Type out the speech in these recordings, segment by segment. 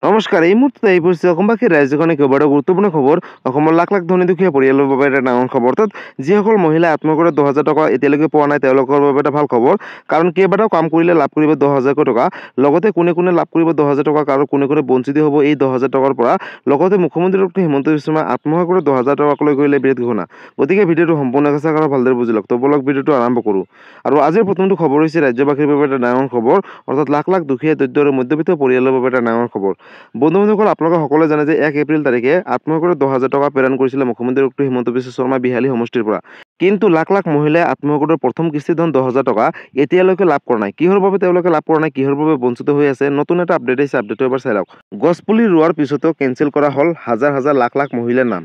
নমস্কাৰ। এই মুহূৰ্তত আহি পৰিছে অসমবাসী ৰাজ্যখনে কেইবাটাও গুৰুত্বপূৰ্ণ খবৰ। অসমৰ লাখ লাখ ধনী দুখীয়া পৰিয়ালৰ বাবে এটা ডাঙৰ খবৰ। অৰ্থাৎ যিসকল মহিলাই আত্মসহায়ক 10,000 টকা এতিয়ালৈকে পোৱা নাই তেওঁলোকৰ বাবে এটা ভাল খবৰ। কাৰণ কেইবাটাও কাম কৰিলে লাভ কৰিব 10,000 টকা। লগতে কোনে কোনে লাভ কৰিব 10,000 টকা আৰু কোনে কোনে বঞ্চিত হ'ব এই 10,000 টকাৰ পৰা। লগতে মুখ্যমন্ত্ৰী ডক্টৰ হিমন্ত বিশ্ব শৰ্মাই আত্মসহায়ক 10,000 টকালৈ কৰিলে বিৰাট ঘোষণা। গতিকে ভিডিঅ'টো সম্পূৰ্ণ চাওক আৰু ভালদৰে বুজি লওক। তো বলক ভিডিঅ'টো আৰম্ভ কৰোঁ। আৰু আজিৰ প্ৰথমটো খবৰ হৈছে ৰাজ্যবাসীৰ বাবে এটা ডাঙৰ খবৰ। অৰ্থাৎ লাখ লাখ দুখীয়া দৰিদ্ৰ আৰু মধ্যবিত্ত পৰিয়ালৰ বাবে এটা ডাঙৰ খবৰ। বন্ধু-বান্ধৱসকল, আপোনালোকে সকলোৱে জানে যে 1 এপ্ৰিল তাৰিখে আত্মসহায়ক 10,000 টকা প্ৰেৰণ কৰিছিলে মুখ্যমন্ত্ৰী ডক্টৰ হিমন্ত বিশ্ব শৰ্মা বিহালী সমষ্টিৰ পৰা। কিন্তু লাখ লাখ মহিলাই আত্মসহায়কৰ প্ৰথম কিস্তি ধন 10,000 টকা এতিয়ালৈকে লাভ কৰা নাই। কিহৰ বাবে তেওঁলোকে লাভ কৰা নাই, কিহৰ বাবে বঞ্চিত হৈ আছে, নতুন এটা আপডেট আহিছে। আপডেটটো এবাৰ চাই লওক। গছপুলি ৰোৱাৰ পিছতো কেঞ্চেল কৰা হ'ল হাজাৰ হাজাৰ লাখ লাখ মহিলাৰ নাম।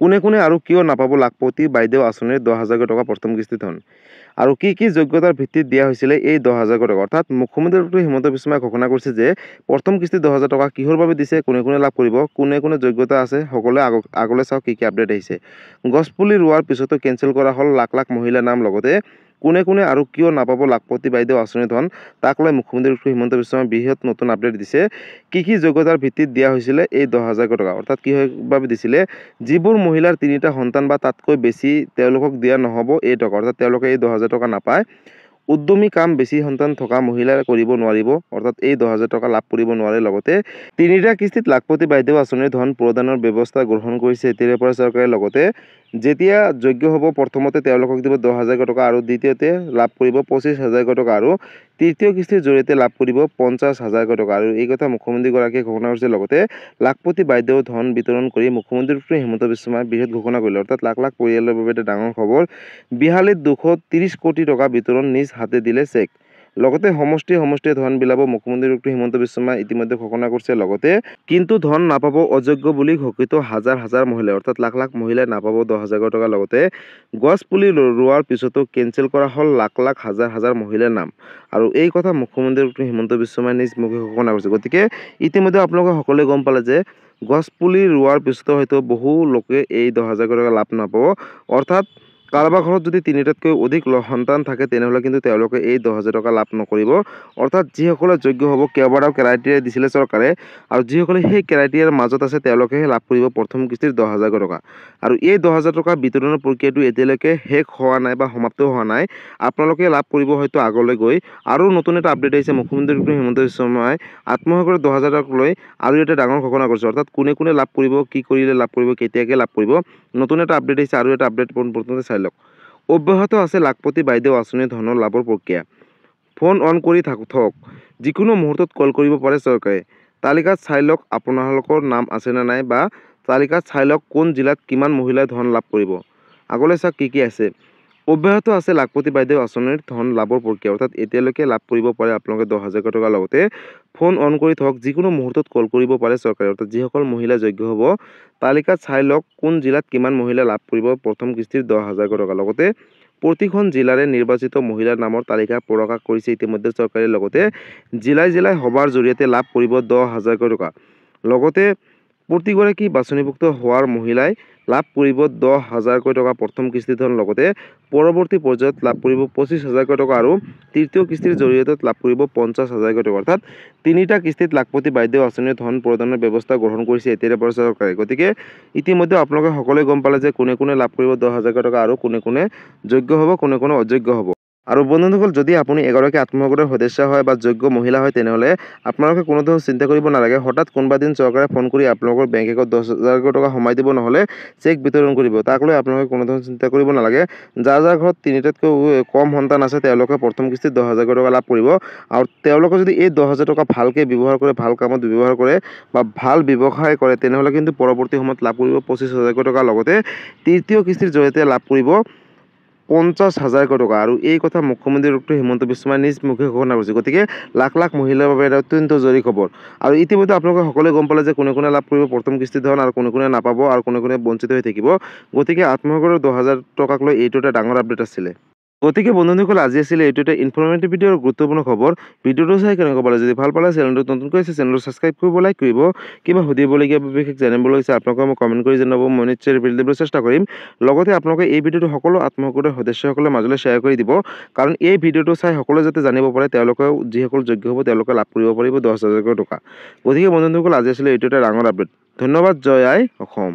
কোনে কোনে আৰু কিয় নাপাব লাখপতি বাইদেউ আঁচনিৰ 10,000 টকা প্ৰথম কিস্তি ধন? আৰু কি কি যোগ্যতাৰ ভিত্তিত দিয়া হৈছিলে এই 10,000 টকা? অৰ্থাৎ মুখ্যমন্ত্ৰী ডক্টৰ হিমন্ত বিশ্ব শৰ্মাই ঘোষণা কৰিছে যে প্ৰথম কিস্তি 10,000 টকা কিহৰ বাবে দিছে, কোনে কোনে লাভ কৰিব, কোনে কোনে যোগ্যতা আছে, সকলোৱে আগলৈ চাওক কি কি আপডেট আহিছে। গছপুলি ৰোৱাৰ পিছতো কেঞ্চেল কৰা হ'ল লাখ লাখ মহিলাৰ নাম। লগতে কোনে কোনে আৰু কিয় নাপাব লাখপতি বাইদেউ আঁচনিৰ ধন, তাক লৈ মুখ্যমন্ত্ৰী ডক্টৰ হিমন্ত বিশ্ব শৰ্মাই বৃহৎ নতুন আপডেট দিছে। কি কি যোগ্যতাৰ ভিত্তিত দিয়া হৈছিলে এই 10,000 টকা? অৰ্থাৎ কিহৰ দিছিলে? যিবোৰ মহিলাৰ 3টা সন্তান বা তাতকৈ বেছি তেওঁলোকক দিয়া নহ'ব এই টকা। অৰ্থাৎ তেওঁলোকে এই 10,000 টকা নাপায়। উদ্যমী কাম বেছি সন্তান থকা মহিলাই কৰিব নোৱাৰিব। অৰ্থাৎ এই 10,000 টকা লাভ কৰিব নোৱাৰে। লগতে 3টা কিস্তিত লাখপতি বাইদেউ আঁচনিৰ ধন প্ৰদানৰ ব্যৱস্থা গ্ৰহণ কৰিছে এতিয়াৰে পৰা চৰকাৰে। লগতে যেতিয়া যোগ্য হ'ব প্ৰথমতে তেওঁলোকক দিব 10,000 টকা আৰু দ্বিতীয়তে লাভ কৰিব 25,000 টকা আৰু তৃতীয় কিস্তিৰ জৰিয়তে লাভ কৰিব 50,000 টকা। আৰু এই কথা মুখ্যমন্ত্ৰীগৰাকীয়ে ঘোষণা কৰিছে। লগতে লাখপতি বাইদেউ ধন বিতৰণ কৰি মুখ্যমন্ত্ৰী ডক্টৰ হিমন্ত বিশ্ব শৰ্মাই বৃহৎ ঘোষণা কৰিলে। অৰ্থাৎ লাখ লাখ পৰিয়ালৰ বাবে এটা ডাঙৰ খবৰ। বিহালীত 230 কোটি টকা বিতৰণ নিজ হাতে দিলে চেক। লগতে সমষ্টিয়ে ধন বিলাব মুখ্যমন্ত্ৰী ডক্টৰ হিমন্ত বিশ্ব শৰ্মাই ইতিমধ্যে ঘোষণা কৰিছে। লগতে কিন্তু ধন নাপাব অযোগ্য বুলি ঘোষিত হাজাৰ হাজাৰ মহিলাই। অৰ্থাৎ লাখ লাখ মহিলাই নাপাব 10,000 টকা। লগতে গছ পুলি ৰোৱাৰ পিছতো কেঞ্চেল কৰা হ'ল লাখ লাখ হাজাৰ হাজাৰ মহিলাৰ নাম। আৰু এই কথা মুখ্যমন্ত্ৰী ডক্টৰ হিমন্ত বিশ্ব শৰ্মাই নিজ মুখে ঘোষণা কৰিছে। গতিকে ইতিমধ্যে আপোনালোকে সকলোৱে গম পালে যে গছ পুলি ৰোৱাৰ পিছতো হয়তো বহু লোকে এই 10,000 টকা লাভ নাপাব। অৰ্থাৎ কাৰোবাৰ ঘৰত যদি 3টাতকৈ অধিক সন্তান থাকে তেনেহ'লে কিন্তু তেওঁলোকে এই 10,000 টকা লাভ নকৰিব। অৰ্থাৎ যিসকলে যোগ্য হ'ব, কেইবাটাও ক্ৰাইটেৰিয়া দিছিলে চৰকাৰে, আৰু যিসকলে সেই ক্ৰাইটেৰিয়াৰ মাজত আছে তেওঁলোকেহে লাভ কৰিব প্ৰথম কিস্তিৰ 10,000 টকা। আৰু এই 10,000 টকা বিতৰণৰ প্ৰক্ৰিয়াটো এতিয়ালৈকে শেষ হোৱা নাই বা সমাপ্ত হোৱা নাই। আপোনালোকে লাভ কৰিব হয়তো আগলৈ গৈ। আৰু নতুন এটা আপডেট আহিছে। মুখ্যমন্ত্ৰী ডক্টৰ হিমন্ত বিশ্ব শৰ্মাই আত্মসহায়কৰ 10,000 টকাক লৈ আৰু এটা ডাঙৰ ঘোষণা কৰিছে। অৰ্থাৎ কোনে কোনে লাভ কৰিব, কি কৰিলে লাভ কৰিব, কেতিয়াকৈ লাভ কৰিব, নতুন এটা আপডেট আহিছে। আৰু এটা আপডেট প্ৰথমতে চাই লওক। অব্যাহত আছে লাখপতি বাইদেউ আঁচনিৰ ধনৰ লাভৰ প্ৰক্ৰিয়া। ফোন অন কৰি থওক। যিকোনো মুহূৰ্তত কল কৰিব পাৰে চৰকাৰে। তালিকাত চাই লওক আপোনালোকৰ নাম আছেনে নাই, বা তালিকাত চাই লওক কোন জিলাত কিমান মহিলাই ধন লাভ কৰিব। আগলৈ চাওক কি কি আছে। অব্যাহত আছে লাখপতি বাইদেউ আঁচনিৰ ধন লাভৰ প্ৰক্ৰিয়া। অৰ্থাৎ এতিয়ালৈকে লাভ কৰিব পাৰে আপোনালোকে 10,000 টকা। লগতে ফোন অন কৰি থওক। যিকোনো মুহূৰ্তত কল কৰিব পাৰে চৰকাৰে। অৰ্থাৎ যিসকল মহিলা যোগ্য হ'ব তালিকাত চাই লওক কোন জিলাত কিমান মহিলা লাভ কৰিব প্ৰথম কিস্তিৰ 10,000 টকা। লগতে প্ৰতিখন জিলাৰে নিৰ্বাচিত মহিলাৰ নামৰ তালিকা প্ৰকাশ কৰিছে ইতিমধ্যে চৰকাৰে। লগতে জিলাই জিলাই সভাৰ জৰিয়তে লাভ কৰিব 10,000 টকা। লগতে প্ৰতিগৰাকী বাছনিভুক্ত হোৱাৰ মহিলাই লাভ কৰিব 10,000 টকা প্ৰথম কিস্তি ধন। লগতে পৰৱৰ্তী পৰ্যায়ত লাভ কৰিব 25,000 টকা আৰু তৃতীয় কিস্তিৰ জৰিয়তে লাভ কৰিব 50,000 টকা। অৰ্থাৎ 3টা কিস্তিত লাখপতি বাইদেউ আঁচনিৰ ধন প্ৰদানৰ ব্যৱস্থা গ্ৰহণ কৰিছে এতিয়াৰে পৰা চৰকাৰে। গতিকে ইতিমধ্যে আপোনালোকে সকলোৱে গম পালে যে কোনে কোনে লাভ কৰিব 10,000 টকা আৰু কোনে কোনে যোগ্য হ'ব, কোনে কোনে অযোগ্য হ'ব। আৰু বন্ধুসকল, যদি আপুনি এগৰাকী আত্মসহায়কৰ সদস্য হয় বা যোগ্য মহিলা হয় তেনেহ'লে আপোনালোকে কোনো ধৰণৰ চিন্তা কৰিব নালাগে। হঠাৎ কোনোবা দিন চৰকাৰে ফোন কৰি আপোনালোকৰ বেংক একাউণ্টত 10,000 টকা সোমাই দিব, নহ'লে চেক বিতৰণ কৰিব। তাক লৈ আপোনালোকে কোনো ধৰণৰ চিন্তা কৰিব নালাগে। যাৰ যাৰ ঘৰত 3টাতকৈ কম সন্তান আছে তেওঁলোকে প্ৰথম কিস্তিত 10,000 টকা লাভ কৰিব। আৰু তেওঁলোকে যদি এই 10,000 টকা ভালকৈ ব্যৱহাৰ কৰে, ভাল কামত ব্যৱহাৰ কৰে বা ভাল ব্যৱসায় কৰে তেনেহ'লে কিন্তু পৰৱৰ্তী সময়ত লাভ কৰিব 25,000 টকা। লগতে তৃতীয় কিস্তিৰ জৰিয়তে লাভ কৰিব 50,000 টকা। আৰু এই কথা মুখ্যমন্ত্ৰী ডক্টৰ হিমন্ত বিশ্ব শৰ্মাই নিজ মুখে ঘোষণা কৰিছে। গতিকে লাখ লাখ মহিলাৰ বাবে এটা অত্যন্ত জৰুৰী খবৰ। আৰু ইতিমধ্যে আপোনালোকে সকলোৱে গম পালে যে কোনে কোনে লাভ কৰিব প্ৰথম কিস্তি ধন আৰু কোনে কোনে নাপাব আৰু কোনে কোনে বঞ্চিত হৈ থাকিব। গতিকে আত্মসহায়কৰ 10,000 টকাক লৈ এইটো এটা ডাঙৰ আপডেট আছিলে। গতিকে বন্ধুসকল আজি আছিলে এইটো এটা ইনফৰমেটিভ ভিডিঅ' আৰু গুৰুত্বপূৰ্ণ খবৰ। ভিডিঅ'টো চাই কেনেকুৱা পালে, যদি ভাল পালে চেনেলটো নতুনকৈ আছে চেনেলটো ছাবস্ক্ৰাইব কৰিব, লাইক কৰিব। কিবা সুধিবলগীয়া বিশেষ জানিবলৈ ইচ্ছা আপোনালোকে মোক কমেণ্ট কৰি জনাব, মই নিশ্চয় ৰিপ্লাই দিবলৈ চেষ্টা কৰিম। লগতে আপোনালোকে এই ভিডিঅ'টো সকলো আত্মসহায়ক সদস্যসকলৰ মাজলৈ শ্বেয়াৰ কৰি দিব, কাৰণ এই ভিডিঅ'টো চাই সকলোৱে যাতে জানিব পাৰে, তেওঁলোকেও যিসকল যোগ্য হ'ব তেওঁলোকে লাভ কৰিব পাৰিব 10,000 টকা। গতিকে বন্ধুসকল আজি আছিলে এইটো এটা ডাঙৰ আপডেট। ধন্যবাদ। জয় আই অসম।